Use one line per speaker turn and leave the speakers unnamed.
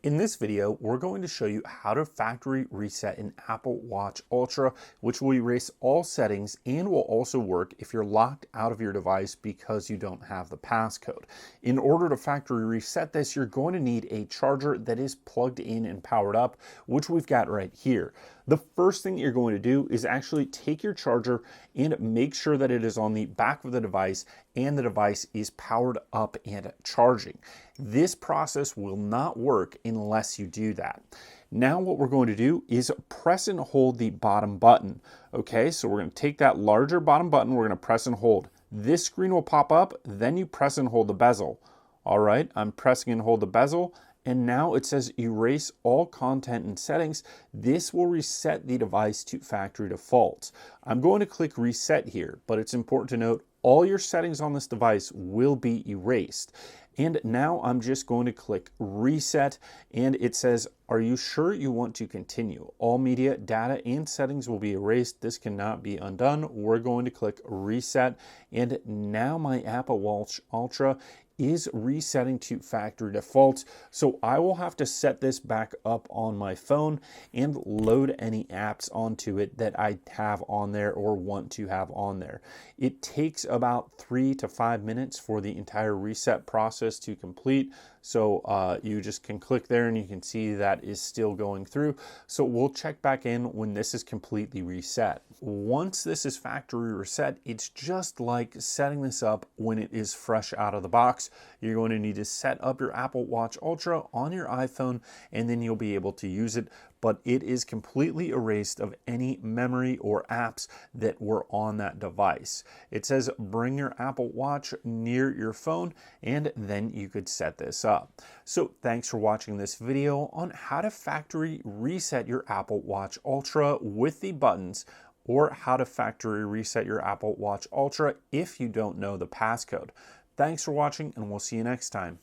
In this video, we're going to show you how to factory reset an Apple Watch Ultra, which will erase all settings and will also work if you're locked out of your device because you don't have the passcode. In order to factory reset this, you're going to need a charger that is plugged in and powered up, which we've got right here. The first thing you're going to do is actually take your charger and make sure that it is on the back of the device and the device is powered up and charging. This process will not work unless you do that. Now what we're going to do is press and hold the bottom button. Okay, so we're going to take that larger bottom button, we're going to press and hold. This screen will pop up, then you press and hold the bezel. All right, I'm pressing and hold the bezel. And now it says erase all content and settings. This will reset the device to factory defaults. I'm going to click reset here, but it's important to note all your settings on this device will be erased. And now I'm just going to click reset and it says, are you sure you want to continue? All media, data, and settings will be erased. This cannot be undone. We're going to click reset. And now my Apple Watch Ultra is resetting to factory defaults. So I will have to set this back up on my phone and load any apps onto it that I have on there or want to have on there. It takes about 3 to 5 minutes for the entire reset process to complete. So you just can click there and you can see that is still going through. So we'll check back in when this is completely reset. Once this is factory reset, it's just like setting this up when it is fresh out of the box. You're going to need to set up your Apple Watch Ultra on your iPhone and then you'll be able to use it. But it is completely erased of any memory or apps that were on that device. It says bring your Apple Watch near your phone and then you could set this up. So thanks for watching this video on how to factory reset your Apple Watch Ultra with the buttons, or how to factory reset your Apple Watch Ultra if you don't know the passcode. Thanks for watching and we'll see you next time.